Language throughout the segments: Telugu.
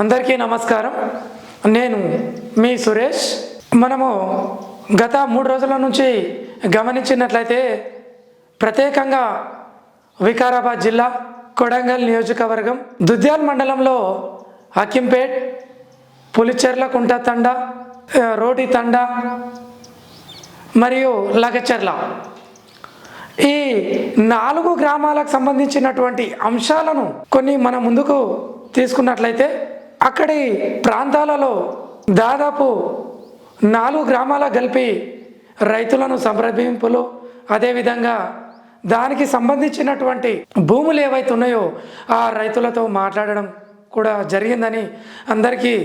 అందరికీ నమస్కారం. నేను మీ సురేష్. మనము గత 3 రోజుల నుంచి గమనించినట్లయితే ప్రత్యేకంగా వికారాబాద్ జిల్లా కొడంగల్ నియోజకవర్గం దుద్యాల్ మండలంలో హకింపేట్, పులిచెర్ల కుంట తండ, రోటి తండ మరియు లగచెర్ల ఈ 4 గ్రామాలకు సంబంధించినటువంటి అంశాలను కొన్ని మన ముందుకు తీసుకున్నట్లయితే అక్కడి ప్రాంతాలలో దాదాపు 4 గ్రామాలకు కలిపి రైతులను సంప్రదింపులు, అదేవిధంగా దానికి సంబంధించినటువంటి భూములు ఏవైతే ఉన్నాయో ఆ రైతులతో మాట్లాడడం కూడా జరిగిందని అందరికీ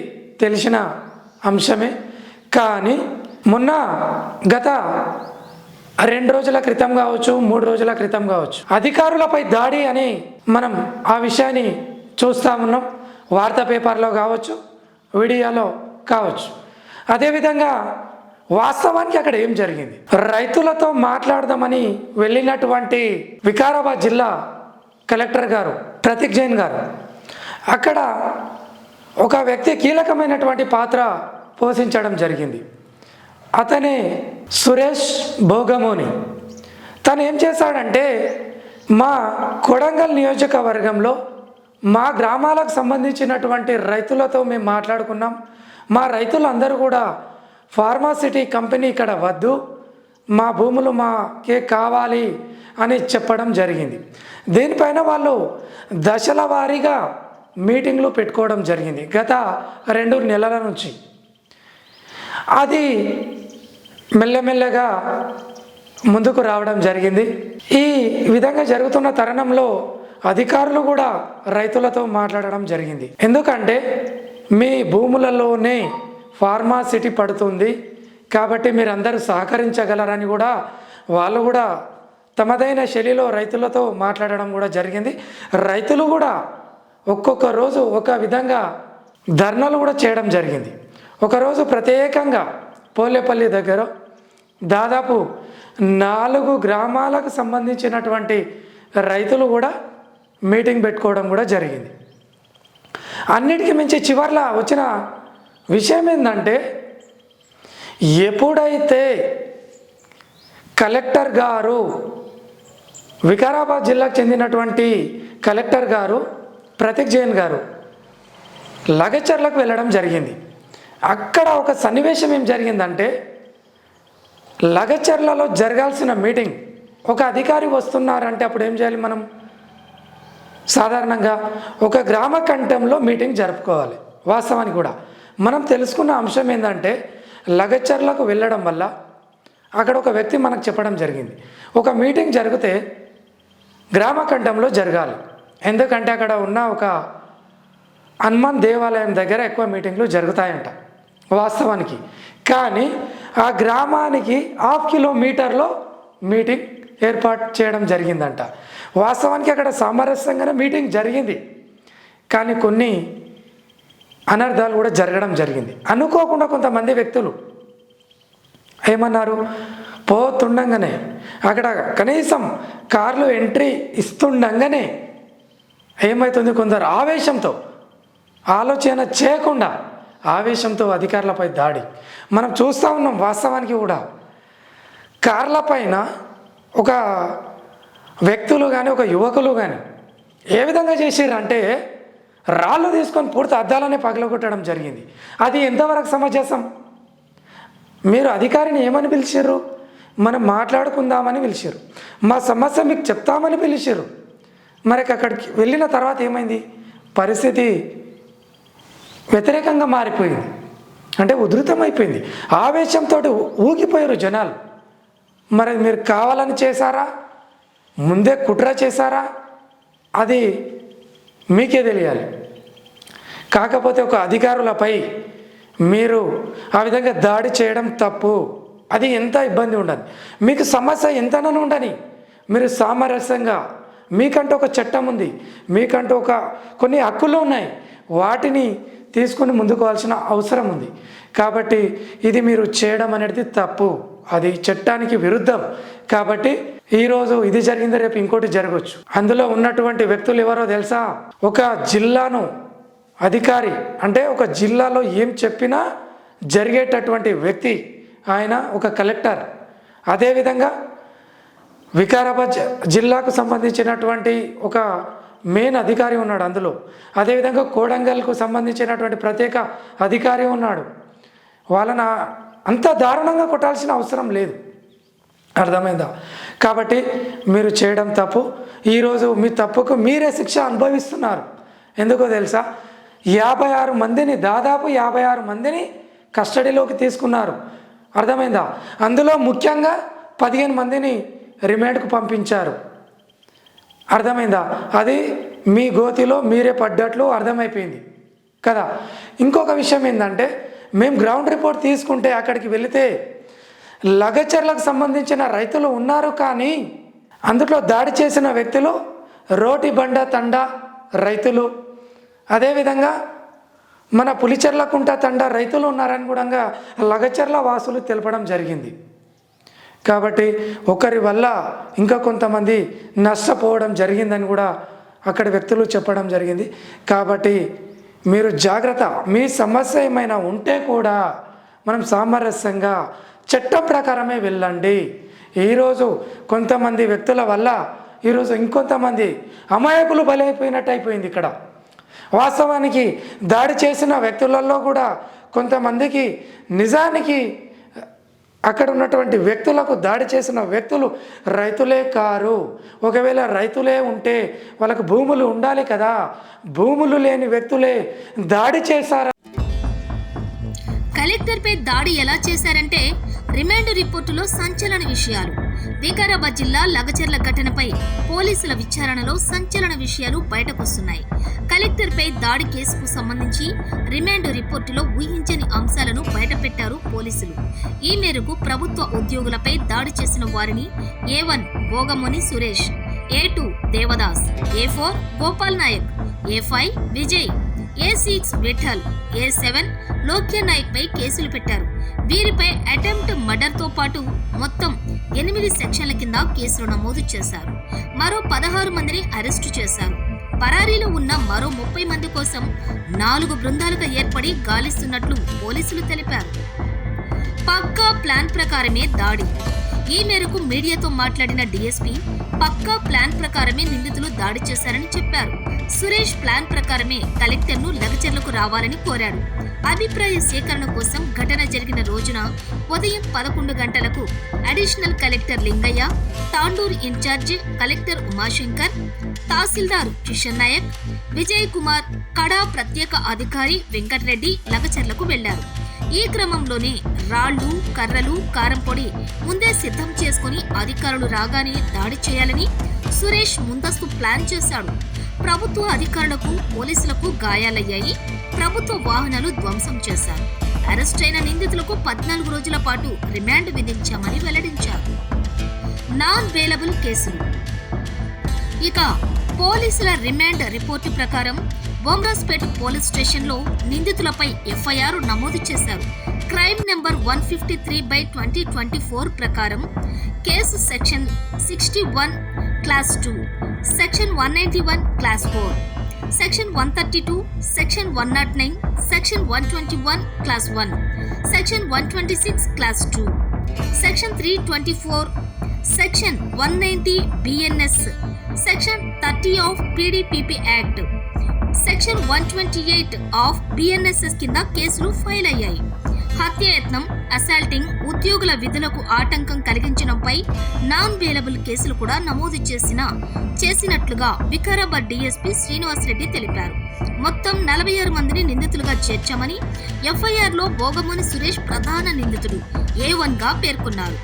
తెలిసిన అంశమే. కానీ మొన్న గత 2 రోజుల క్రితం కావచ్చు, 3 రోజుల క్రితం కావచ్చు, అధికారులపై దాడి అని మనం ఆ విషయాన్ని చూస్తూ ఉన్నాం. వార్తా పేపర్లో కావచ్చు, వీడియోలో కావచ్చు. అదేవిధంగా వాస్తవానికి అక్కడ ఏం జరిగింది, రైతులతో మాట్లాడదామని వెళ్ళినటువంటి వికారాబాద్ జిల్లా కలెక్టర్ గారు ప్రతీక్ జైన్ గారు అక్కడ ఒక వ్యక్తి కీలకమైనటువంటి పాత్ర పోషించడం జరిగింది. అతనే సురేష్ భోగమోని. తను ఏం చేశాడంటే మా కొడంగల్ నియోజకవర్గంలో మా గ్రామాలకు సంబంధించినటువంటి రైతులతో మేము మాట్లాడుకున్నాం. మా రైతులందరూ కూడా ఫార్మాసిటీ కంపెనీ ఇక్కడ వద్దు, మా భూములు మాకే కావాలి అని చెప్పడం జరిగింది. దీనిపైన వాళ్ళు దశల వారీగా మీటింగ్లు పెట్టుకోవడం జరిగింది గత 2 నెలల నుంచి. అది మెల్లమెల్లగా ముందుకు రావడం జరిగింది. ఈ విధంగా జరుగుతున్న తరుణంలో అధికారులు కూడా రైతులతో మాట్లాడడం జరిగింది. ఎందుకంటే మీ భూములలోనే ఫార్మాసిటీ పడుతుంది కాబట్టి మీరందరూ సహకరించగలరని కూడా వాళ్ళు కూడా తమదైన శైలిలో రైతులతో మాట్లాడడం కూడా జరిగింది. రైతులు కూడా ఒక్కొక్క రోజు ఒక విధంగా ధర్నాలు కూడా చేయడం జరిగింది. ఒకరోజు ప్రత్యేకంగా పోలేపల్లి దగ్గర దాదాపు 4 గ్రామాలకు సంబంధించినటువంటి రైతులు కూడా మీటింగ్ పెట్టుకోవడం కూడా జరిగింది. అన్నిటికీ మించి చివర్లో వచ్చిన విషయం ఏంటంటే, ఎప్పుడైతే కలెక్టర్ గారు, వికారాబాద్ జిల్లాకు చెందినటువంటి కలెక్టర్ గారు ప్రతీక్ జైన్ గారు లగచెర్లకు వెళ్ళడం జరిగింది. అక్కడ ఒక సన్నివేశం ఏం జరిగిందంటే, లగచెర్లలో జరగాల్సిన మీటింగ్ ఒక అధికారి వస్తున్నారంటే అప్పుడు ఏం చేయాలి, మనం సాధారణంగా ఒక గ్రామ కంఠంలో మీటింగ్ జరుపుకోవాలి. వాస్తవానికి కూడా మనం తెలుసుకున్న అంశం ఏంటంటే, లగచెర్లకు వెళ్ళడం వల్ల అక్కడ ఒక వ్యక్తి మనకు చెప్పడం జరిగింది, ఒక మీటింగ్ జరిగితే గ్రామ కంఠంలో జరగాలి. ఎందుకంటే అక్కడ ఉన్న ఒక హనుమాన్ దేవాలయం దగ్గర ఎక్కువ మీటింగ్లు జరుగుతాయంట వాస్తవానికి. కానీ ఆ గ్రామానికి 1/2 కిలోమీటర్లో మీటింగ్ ఏర్పాటు చేయడం జరిగిందంట. వాస్తవానికి అక్కడ సామరస్యంగానే మీటింగ్ జరిగింది, కానీ కొన్ని అనర్థాలు కూడా జరగడం జరిగింది. అనుకోకుండా కొంతమంది వ్యక్తులు ఏమన్నారు, పోతుండగానే అక్కడ కనీసం కార్లు ఎంట్రీ ఇస్తుండగానే ఏమవుతుంది, కొందరు ఆవేశంతో ఆలోచన చేయకుండా ఆవేశంతో అధికారులపై దాడి మనం చూస్తూ ఉన్నాం. వాస్తవానికి కూడా కార్ల పైన ఒక వ్యక్తులు కానీ ఒక యువకులు కానీ ఏ విధంగా చేసారంటే రాళ్ళు తీసుకొని పూర్తి అద్దాలనే పగలగొట్టడం జరిగింది. అది ఎంతవరకు సమంజసం? మీరు అధికారిని ఏమని పిలిచారు, మనం మాట్లాడుకుందామని పిలిచారు, మా సమస్య మీకు చెప్తామని పిలిచారు. మరి అక్కడికి వెళ్ళిన తర్వాత ఏమైంది, పరిస్థితి వ్యతిరేకంగా మారిపోయింది, అంటే ఉధృతమైపోయింది. ఆవేశంతో ఊగిపోయారు జనాలు. మరి మీరు కావాలని చేశారా, ముందే కుట్ర చేశారా, అది మీకే తెలియాలి. కాకపోతే ఒక అధికారులపై మీరు ఆ విధంగా దాడి చేయడం తప్పు. అది ఎంత ఇబ్బంది ఉండదు, మీకు సమస్య ఎంతనూ ఉండని మీరు సామరస్యంగా, మీకంటూ ఒక చట్టం ఉంది, మీకంటూ కొన్ని హక్కులు ఉన్నాయి, వాటిని తీసుకుని ముందుకోవాల్సిన అవసరం ఉంది. కాబట్టి ఇది మీరు చేయడం అనేది తప్పు, అది చట్టానికి విరుద్ధం. కాబట్టి ఈరోజు ఇది జరిగింది, రేపు ఇంకోటి జరగవచ్చు. అందులో ఉన్నటువంటి వ్యక్తులు ఎవరో తెలుసా, ఒక జిల్లాను అధికారి అంటే ఒక జిల్లాలో ఏం చెప్పినా జరిగేటటువంటి వ్యక్తి ఆయన ఒక కలెక్టర్. అదేవిధంగా వికారాబాద్ జిల్లాకు సంబంధించినటువంటి ఒక మెయిన్ అధికారి ఉన్నాడు అందులో. అదేవిధంగా కోడంగల్కు సంబంధించినటువంటి ప్రత్యేక అధికారి ఉన్నాడు. వాళ్ళని అంత దారుణంగా కొట్టాల్సిన అవసరం లేదు. అర్థమైందా? కాబట్టి మీరు చేయడం తప్పు. ఈరోజు మీ తప్పుకు మీరే శిక్ష అనుభవిస్తున్నారు. ఎందుకో తెలుసా? 56 మందిని, దాదాపు 56 మందిని కస్టడీలోకి తీసుకున్నారు. అర్థమైందా? అందులో ముఖ్యంగా 15 మందిని రిమాండ్కు పంపించారు. అర్థమైందా? అది మీ గోతిలో మీరే పడ్డట్లు అర్థమైపోయింది కదా. ఇంకొక విషయం ఏంటంటే, మేము గ్రౌండ్ రిపోర్ట్ తీసుకుంటే అక్కడికి వెళితే లగచర్లకు సంబంధించిన రైతులు ఉన్నారు, కానీ అందులో దాడి చేసిన వ్యక్తులు రోటి బండ తండా రైతులు, అదేవిధంగా మన పులిచెర్లకుంట తండా రైతులు ఉన్నారని కూడా లగచర్ల వాసులు తెలపడం జరిగింది. కాబట్టి ఒకరి వల్ల ఇంకా కొంతమంది నష్టపోవడం జరిగిందని కూడా అక్కడ వ్యక్తులు చెప్పడం జరిగింది. కాబట్టి మీరు జాగ్రత్త. మీ సమస్య ఏమైనా ఉంటే కూడా మనం సామరస్యంగా చట్టం ప్రకారమే వెళ్ళండి. ఈరోజు కొంతమంది వ్యక్తుల వల్ల ఈరోజు ఇంకొంతమంది అమాయకులు బలైపోయినట్టు అయిపోయింది ఇక్కడ. వాస్తవానికి దాడి చేసిన వ్యక్తులలో కూడా కొంతమందికి నిజానికి అక్కడ ఉన్నటువంటి వ్యక్తులకు దాడి చేసిన వ్యక్తులు రైతులే కారు. ఒకవేళ రైతులే ఉంటే వాళ్ళకు భూములు ఉండాలి కదా. భూములు లేని వ్యక్తులే దాడి చేశారు. కలెక్టర్పై దాడి ఎలా చేశారంటే రిమాండ్ రిపోర్టులో సంచలన విషయాలు. వికారాబాద్ జిల్లా లగచర్ల ఘటనపై పోలీసుల విచారణలో సంచలన విషయాలు బయటకొస్తున్నాయి. కలెక్టర్పై దాడి కేసుకు సంబంధించి రిమాండ్ రిపోర్టులో ఊహించని అంశాలను బయటపెట్టారు పోలీసులు. ఈ మేరకు ప్రభుత్వ ఉద్యోగులపై దాడి చేసిన వారిని A1 భోగముని Suresh, A2 Devdas, A4 Gopal Naik, A5 Vijay, A6 Vithal, A7 Lokya Naik పై కేసులు పెట్టారు. వీరిపై అటెంప్ట్ మర్డర్ తో పాటు మొత్తం 8 సెక్షన్ల కింద కేసులు నమోదు చేశారు. మరో 16 మందిని అరెస్టు చేశారు. పరారీలో ఉన్న మరో 30 మంది కోసం 4 బృందాలుగా ఏర్పడి గాలిస్తున్నట్లు పోలీసులు తెలిపారు. పక్కా ప్లాన్ ప్రకారమే దాడి. ఈ మేరకు మీడియాతో మాట్లాడిన డీఎస్పీ పక్కా ప్లాన్ ప్రకారమే నిందితులు దాడి చేశారని చెప్పారు. సురేష్ ప్లాన్ ప్రకారమే కలెక్టర్ను లగచర్లకు రావాలని కోరాడు. అభిప్రాయ సేకరణ కోసం ఘటన జరిగిన రోజున ఉదయం 11 గంటలకు additional collector Lingaiah, Tandur in charge collector Umashankar, tahsildar Kishan Nayak, Vijay Kumar, కడా ప్రత్యేక అధికారి వెంకటరెడ్డి లగచర్లకు వెళ్లారు. ఈ క్రమంలోనే రాళ్లు, కర్రలు, కారంపొడి ముందే సిద్ధం చేసుకుని అధికారులు రాగానే దాడి చేయాలని సురేష్ ముందస్తు ప్లాన్ చేశాడు. ప్రభుత్వ అధికారులకు, పోలీసులకు గాయాలయ్యాయి. ప్రభుత్వ వాహనాలు ధ్వంసం చేశారు. అరెస్ట్ అయిన నిందితులకు 14 రోజుల పాటు రిమాండ్ విధించామని వెల్లడించారు. నాన్ బెయిలబుల్ కేసులు. ఇక పోలీసుల రిమాండ్ రిపోర్టు ప్రకారం బొమ్రాస్పేట్ పోలీస్ స్టేషన్లో నిందితులపై ఎఫ్ఐఆర్ నమోదు చేశారు. క్రైమ్ నెంబర్ 153/2024 ప్రకారం case section 61 class 2, section 191 class 4, section 132, section 109, section 121 class 1, section 126 class 2, section 324, section 190 BNS, section 30 of PDPP act, section 128 of BNSS కింద కేసులు ఫైల్ అయ్యాయి. హత్యాయత్నం, అసాల్టింగ్, ఉద్యోగుల విధులకు ఆటంకం కలిగించడంపై నాన్ బెయిలబుల్ కేసులు కూడా నమోదు చేసినట్లుగా వికారాబాద్ డీఎస్పీ శ్రీనివాసరెడ్డి తెలిపారు. మొత్తం 46 మందిని నిందితులుగా చేర్చామని ఎఫ్ఐఆర్ లో భోగముని సురేష్ ప్రధాన నిందితుడు A1 గా పేర్కొన్నారు.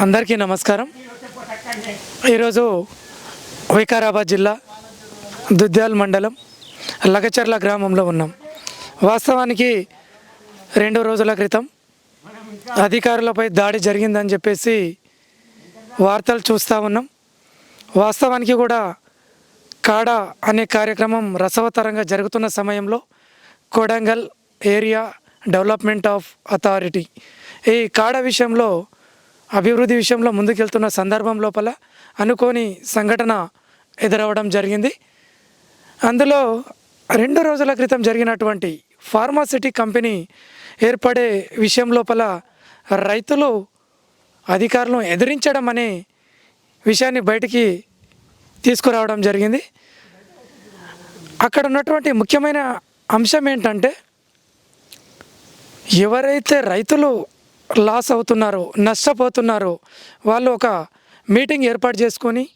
అందరికీ నమస్కారం. ఈరోజు వికారాబాద్ జిల్లా దుద్యాల్ మండలం లగచర్ల గ్రామంలో ఉన్నాం. వాస్తవానికి 2 రోజుల క్రితం అధికారులపై దాడి జరిగిందని చెప్పేసి వార్తలు చూస్తూ ఉన్నాం. వాస్తవానికి కూడా కాడా అనే కార్యక్రమం రసవత్తరంగా జరుగుతున్న సమయంలో Kodangal area development of authority ఈ కాడా విషయంలో, అభివృద్ధి విషయంలో ముందుకెళ్తున్న సందర్భం లోపల అనుకోని సంఘటన ఎదురవ్వడం జరిగింది. అందులో 2 రోజుల క్రితం జరిగినటువంటి ఫార్మాసిటీ కంపెనీ ఏర్పడే విషయం లోపల రైతులు అధికారులను ఎదిరించడం అనే విషయాన్ని బయటికి తీసుకురావడం జరిగింది. అక్కడ ఉన్నటువంటి ముఖ్యమైన అంశం ఏంటంటే, ఎవరైతే రైతులు లాస్ అవుతున్నారో, నష్టపోతున్నారో వాళ్ళు ఒక మీటింగ్ ఏర్పాటు చేసుకొని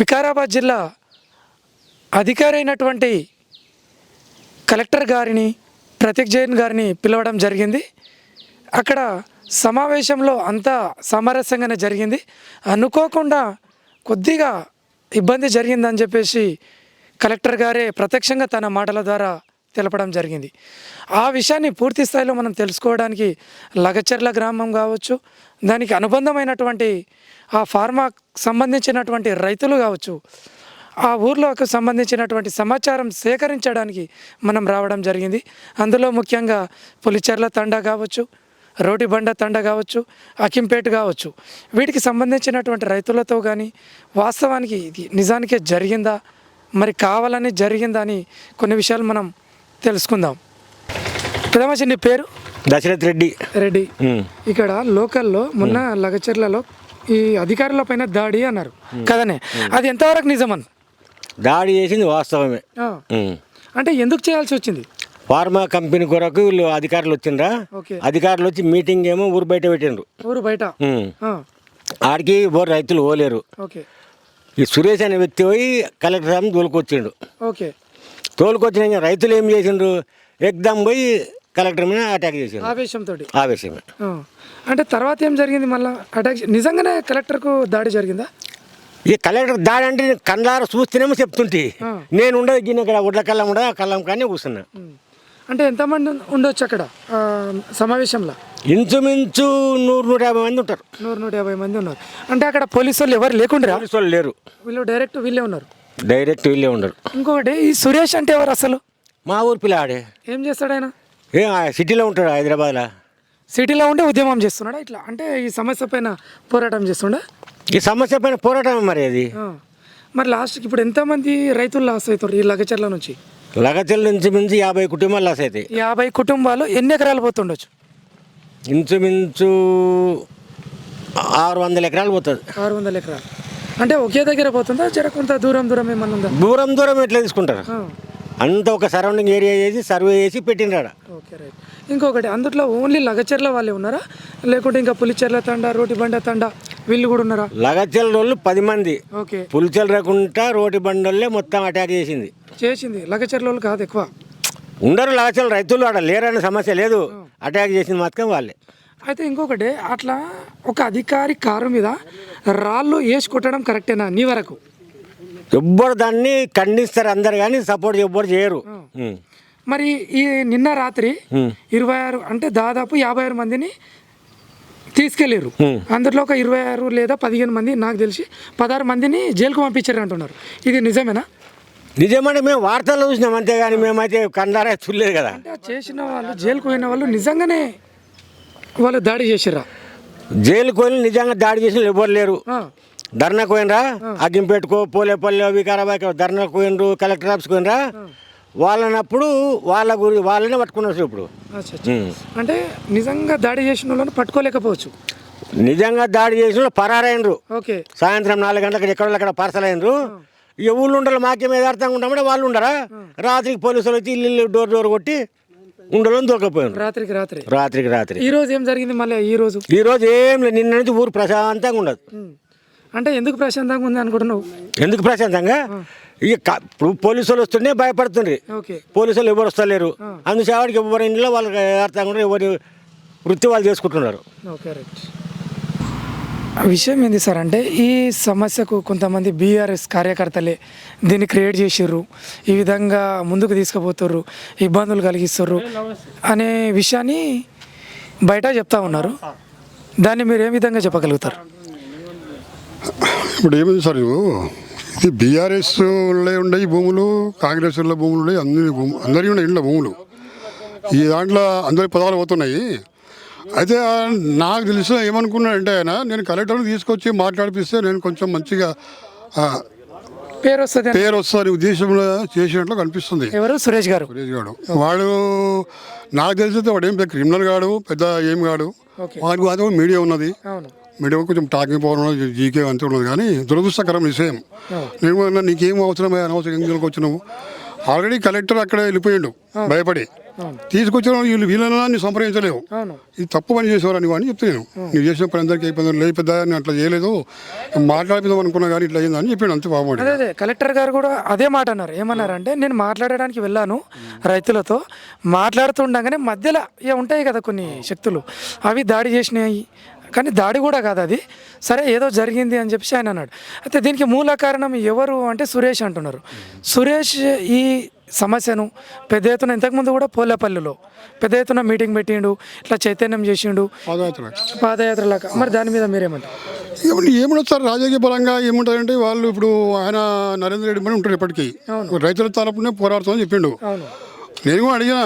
వికారాబాద్ జిల్లా అధికారి అయినటువంటి కలెక్టర్ గారిని, ప్రతీక్ జైన్ గారిని పిలవడం జరిగింది. అక్కడ సమావేశంలో అంతా సామరస్యంగానే జరిగింది. అనుకోకుండా కొద్దిగా ఇబ్బంది జరిగిందని చెప్పేసి కలెక్టర్ గారే ప్రత్యక్షంగా తన మాటల ద్వారా తెలపడం జరిగింది. ఆ విషయాన్ని పూర్తి స్థాయిలో మనం తెలుసుకోవడానికి లగచర్ల గ్రామం కావచ్చు, దానికి అనుబంధమైనటువంటి ఆ ఫార్మా సంబంధించినటువంటి రైతులు కావచ్చు, ఆ ఊర్లోకి సంబంధించినటువంటి సమాచారం సేకరించడానికి మనం రావడం జరిగింది. అందులో ముఖ్యంగా పులిచెర్ల తండా కావచ్చు, రోటిబండ తండా కావచ్చు, అకింపేట కావచ్చు, వీటికి సంబంధించినటువంటి రైతులతో కానీ వాస్తవానికి ఇది నిజానికే జరిగిందా, మరి కావాలని జరిగిందా అని కొన్ని విషయాలు మనం తెలుసుకుందాం. ప్రథమచి నీ పేరు? దశరథ్ రెడ్డి. రెడ్డి. ఇక్కడ లోకల్లో మొన్న లగచర్లలో ఈ అధికారుల పైన దాడి అన్నారు కదనే, అది ఎంతవరకు నిజమని? దాడి చేసింది వాస్తవమే. అంటే ఎందుకు చేయాల్సి వచ్చింది? ఫార్మా కంపెనీ కొరకు వీళ్ళు అధికారులు వచ్చిండ్రా, అధికారులు వచ్చి మీటింగ్ ఏమో ఊరు బయట పెట్టిండ్రు. ఊరు బయట ఆడికి రైతులు పోలేరు. ఓకే. ఈ సురేష్ అనే వ్యక్తి పోయి కలెక్టర్ సార్ని తోలుకొచ్చిండు. ఓకే. తోలుకొచ్చిన రైతులు ఏం చేసిండ్రు, ఎగ్దాం పోయి కలెక్టర్ మీద అటాక్ చేసిండ్రు ఆవేశంతో. ఆవేశమే. అంటే తర్వాత ఏం జరిగింది? మళ్ళీ అటాక్ నిజంగానే కలెక్టర్కు దాడి జరిగిందా? ఈ కలెక్టర్ దాడి అంటే కళ్ళారా చూస్తేనేమో చెప్తుంటే, నేను ఉండదు గిన్నె ఇక్కడ ఉడ్ల కళ్ళం ఉండదు, ఆ కళ్ళం కానీ కూర్చున్నా. అంటే ఎంతమంది ఉండొచ్చు అక్కడ సమావేశంలో? ఇంచుమించు 100-150 మంది ఉంటారు. 100-150 మంది ఉన్నారు. అంటే అక్కడ పోలీసు వాళ్ళు ఎవరు లేకుండా? పోలీసు వాళ్ళు లేరు, వీళ్ళు డైరెక్ట్ వీళ్ళే ఉన్నారు. డైరెక్ట్ వీళ్ళే ఉండరు. ఇంకొకటి, ఈ సురేష్ అంటే ఎవరు అసలు? మా ఊరు పిల్లాడే. ఏం చేస్తాడు ఆయన? సిటీలో ఉంటాడు, హైదరాబాద్లో. సిటీలో ఉంటే ఉద్యమం చేస్తున్నాడా ఇట్లా? అంటే ఈ సమస్య పైన పోరాటం చేస్తుండా? ఈ సమస్య పైన పోరాటం మరి అది. మరి లాస్ట్కి ఇప్పుడు ఎంతమంది రైతులు లాస్ అవుతారు ఈ లగచర్ల నుంచి? లగచర్ల నుంచి మించి 50 కుటుంబాలు లాస్ అవుతాయి. 50 కుటుంబాలు ఎన్ని ఎకరాలు పోతుండొచ్చు? ఇంచుమించు 600 ఎకరాలు పోతుంది. 600 ఎకరాలు అంటే ఒకే దగ్గర పోతుందా? జర కొంత దూరం ఏమన్నా ఉందా? దూరం ఎట్లా తీసుకుంటారు? అంతా ఒక సరౌండింగ్ ఏరియా చేసి సర్వే చేసి పెట్టిండ్రాడ. Okay, right. ఇంకొకటి, అందులో ఓన్లీ లగచర్ల వాళ్ళే ఉన్నారా, లేకుంటే ఇంకా పులిచెర్ల తండా, రోటిబండ తండా వీళ్ళు కూడా ఉన్నారా? లగచర్ల వాళ్ళు 10 మంది. ఓకే. పులిచెర్ల రాకుండా రోటి బండోళ్ళే మొత్తం అటాక్ చేసింది. లగచర్ల వాళ్ళు కాదు ఎక్కువ ఉండరు. లగచర్ల రైతులు ఆడ లేరనే సమస్య లేదు, అటాక్ చేసింది మాత్రం వాళ్ళే. అయితే ఇంకొకటి, అట్లా ఒక అధికారి కారు మీద రాళ్ళు వేసి కొట్టడం కరెక్టేనా నీ వరకు? ఎవ్వరు దాన్ని ఖండిస్తారు అందరు, కానీ సపోర్ట్ ఎవ్వరు చేయరు. మరి ఈ నిన్న రాత్రి 26 అంటే దాదాపు 56 మందిని తీసుకెళ్ళారు. అందులో ఒక 26 లేదా 15 మంది, నాకు తెలిసి 16 మందిని జైలుకు పంపించారు అంటున్నారు. ఇది నిజమేనా? నిజమంటే మేము వార్తల్లో చూసినాం, అంతేగాని మేమైతే కండారా చూడలేదు కదా. అంటే చేసిన వాళ్ళు, జైలుకు పోయిన వాళ్ళు నిజంగానే వాళ్ళు దాడి చేసిర్రా? జైలుకు పోయిన నిజంగా దాడి చేసిన ఎవరు లేరు. ధర్నాకు పోయినరా, అగ్గింపేటుకో, పోలేపల్లి, వికారాబాద్ ధర్నాకు పోయినరు, కలెక్టర్ ఆఫీస్కి పోయినరా, వాళ్ళనప్పుడు వాళ్ళనే పట్టుకున్నారు. ఇప్పుడు అంటే నిజంగా దాడి చేసిన వాళ్ళని పట్టుకోలేకపోవచ్చు. నిజంగా దాడి చేసిన వాళ్ళు పరారైనరు. ఓకే. సాయంత్రం 4 గంటలకు ఎక్కడ పార్సల్ అయినరు. ఊళ్ళు ఉండాలి, మాకేం యథార్థంగా ఉండమంటే వాళ్ళు ఉండరా. రాత్రికి పోలీసులు వచ్చి ఇల్లు డోర్ కొట్టి ఉండలో దొరకపోయారు. రాత్రికి రాత్రి. ఈ రోజు ఏం జరిగింది? మళ్ళీ ఈ రోజు ఏం లేదు. నిన్న నుంచి ఊరు ప్రశాంతంగా ఉండదు. అంటే ఎందుకు ప్రశాంతంగా ఉంది అనుకుంటున్నావు? ఎందుకు ప్రశాంతంగా? ఇక ఇప్పుడు పోలీసు వాళ్ళు వస్తుండే భయపడుతుండ్రి. పోలీసు వాళ్ళు ఎవరు వస్తలేరు. అందుచేవాడికి ఎవరి ఇంట్లో వాళ్ళకి అర్థంగా కూడా ఎవరి వృత్తి వాళ్ళు చేసుకుంటున్నారు. Okay, right. విషయం ఏంది సార్ అంటే, ఈ సమస్యకు కొంతమంది బీఆర్ఎస్ కార్యకర్తలే దీన్ని క్రియేట్ చేసిర్రు, ఈ విధంగా ముందుకు తీసుకుపోతుర్రు, ఇబ్బందులు కలిగిస్తుర్రు అనే విషయాన్ని బయట చెప్తా ఉన్నారు. దాన్ని మీరు ఏ విధంగా చెప్పగలుగుతారు? ఇప్పుడు ఏమైంది సార్, ఇది బీఆర్ఎస్ ఉండే ఈ భూములు, కాంగ్రెస్ భూములు ఉన్నాయి, అందరి ఉన్నాయి ఇంట్లో భూములు. ఈ దాంట్లో అందరి పదాలు పోతున్నాయి. అయితే నాకు తెలిసిన ఏమనుకున్నాడంటే ఆయన, నేను కలెక్టర్ని తీసుకొచ్చి మాట్లాడిపిస్తే నేను కొంచెం మంచిగా పేరు వస్తుంది. పేరు వస్తుంది ఉద్దేశంలో చేసినట్లు కనిపిస్తుంది. ఎవరు? సురేష్ గారు. సురేష్ గాడు వాడు నాకు తెలిసితే వాడు ఏం పెద్ద క్రిమినల్ గాడు, పెద్ద ఏం గాడు. ఓకే. వాడికి మాత్రం మీడియా ఉన్నది. అవును. మీడియా కొంచెం టాకింగ్ పవర్ ఉన్నది, జీకే అంతా ఉన్నది. కానీ దురదృష్టకరం విషయం. నేను కూడా నీకేం అవసరమే, అనవసరం ఎందుకు వచ్చినావు? ఆల్రెడీ కలెక్టర్ అక్కడ వెళ్ళిపోయాడు భయపడి. తీసుకొచ్చిన వీళ్ళని సంప్రదించలేవు. అవును. ఇది తప్పు పని చేసేవారు అని చెప్తున్నాను. నువ్వు చేసిన పని అందరికీ అయిపోయింది, లేకపోతే నేను అట్లా చేయలేదు, మాట్లాడిపోదాం అనుకున్నా కానీ ఇట్లా అయిందని చెప్పాడు. అంతే బాగుంది. అదే కలెక్టర్ గారు కూడా అదే మాట అన్నారు. ఏమన్నారంటే, నేను మాట్లాడడానికి వెళ్ళాను రైతులతో, మాట్లాడుతుండగానే మధ్యలో ఉంటాయి కదా కొన్ని శక్తులు, అవి దాడి చేసినాయి. కానీ దాడి కూడా కాదు అది, సరే ఏదో జరిగింది అని చెప్పి ఆయన అన్నాడు. అయితే దీనికి మూల కారణం ఎవరు అంటే సురేష్ అంటున్నారు. సురేష్ ఈ సమస్యను పెద్ద ఎత్తున, ఇంతకుముందు కూడా పోలేపల్లిలో పెద్ద ఎత్తున మీటింగ్ పెట్టిండు, ఇట్లా చైతన్యం చేసిండు పాదయాత్ర లాగా. మరి దాని మీద మీరేమంటారు? ఏముండదు సార్, రాజకీయ పరంగా ఏముంటుందంటే వాళ్ళు ఇప్పుడు ఆయన నరేంద్ర రెడ్డి మీద ఉంటారు ఎప్పటికీ, రైతుల తరపునే పోరాడుతామని చెప్పిండు. నేను కూడా అడిగినా,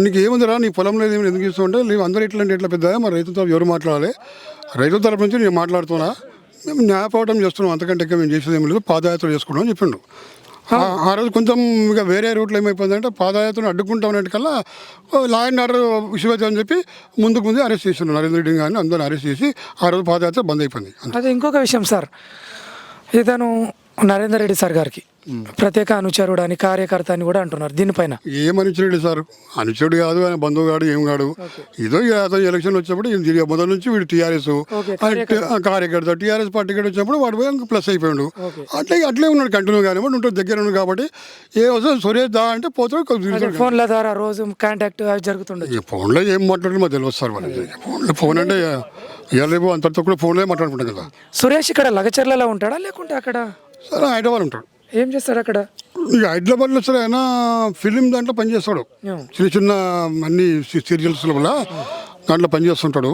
నీకు ఏముందిరా నీ పొలంలో ఏమి ఎందుకు ఇస్తూ ఉంటే, నీవు అందరూ ఎట్లా పెద్ద, మరి రైతుల తరపు ఎవరు మాట్లాడాలి? రైతుల తరపు నుంచి నేను మాట్లాడుతున్నా, మేము న్యాయపోవటం చేస్తున్నాం, అంతకంటే ఇంకా మేము చేసేది ఏమి లేదు, పాదయాత్ర చేసుకున్నాం అని చెప్పిండు. ఆ రోజు కొంచెం ఇక వేరే రూట్లో ఏమైపోయిందంటే, పాదయాత్రను అడ్డుకుంటామన్నట్టుకల్లా లా అండ్ ఆర్డర్ విషయం అని చెప్పి ముందు అరెస్ట్ చేస్తున్నారు. నరేంద్ర రెడ్డి గారిని అందరిని అరెస్ట్ చేసి ఆ రోజు పాదయాత్ర బంద్ అయిపోయింది. అదే ఇంకొక విషయం సార్, ఇతను నరేందర్ రెడ్డి సార్ గారికి ప్రత్యేక అనుచరుడు అని, కార్యకర్త అని కూడా అంటున్నారు. దీనిపైన ఏం అనుచరుడు సార్? అనుచరుడు కాదు, ఆయన బంధువు కాడు, ఏం కాడు. ఏదో అతను ఎలక్షన్ వచ్చినప్పుడు మొదటి నుంచి వీడు టీఆర్ఎస్ కార్యకర్త, టీఆర్ఎస్ పార్టీ వచ్చినప్పుడు వాడు పోయి ప్లస్ అయిపోయాడు. అట్లే ఉన్నాడు, కంటిన్యూ కానీ ఉంటుంది, దగ్గర ఉన్నాడు కాబట్టి ఏ వస్తుంది సురేష్ దా అంటే పోతాడు. ఫోన్ల ద్వారా రోజు కాంటాక్ట్ జరుగుతుండదు. ఫోన్లో ఏం మాట్లాడారు మాకు తెలియదు సార్. వాళ్ళకి ఫోన్ అంటే రేపు అంతటితో కూడా ఫోన్లో మాట్లాడుకుంటాం కదా. సురేష్ ఇక్కడ లగచర్లలో ఉంటాడా లేకుంటే అక్కడ? సరే హైదరాబాద్ ఉంటాడు. ఏం చేస్తాడు అక్కడ? ఇక హైదరాబాద్లో సరే ఆయన ఫిలిం దాంట్లో పనిచేస్తాడు, చిన్న అన్ని సీరియల్స్ల వల్ల దాంట్లో పనిచేస్తుంటాడు.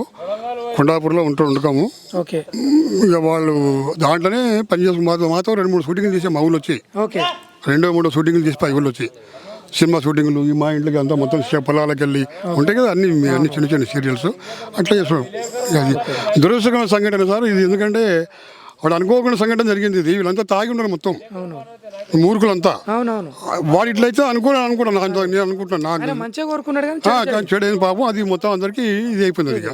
కొండాపూర్లో ఉంటాడు ఉండకము. ఓకే. ఇక వాళ్ళు దాంట్లోనే పనిచేస్తారు. మాతో 2-3 షూటింగ్లు చేసే మా ఊళ్ళు వచ్చి, 2-3 షూటింగ్లు చేసి పై ఊళ్ళు వచ్చి, సినిమా షూటింగ్లు ఈ మా ఇంట్లోకి అంతా మొత్తం పొలాలకు వెళ్ళి ఉంటాయి కదా, అన్ని చిన్న సీరియల్స్ అట్లా చేస్తాడు. అది దురదృష్టకరమైన సంఘటన సార్ ఇది. ఎందుకంటే వాడు అనుకోకుండా సంఘటన జరిగింది. ఇది వీళ్ళంతా తాగి ఉన్నారు మొత్తం, మూర్ఖులంతా. వాడు ఇట్లయితే అనుకున్నాను నేను అనుకుంటున్నాను, మంచిగా కోరుకున్నాడు కానీ చెడు పాపం అది మొత్తం అందరికీ ఇది అయిపోయింది ఇక.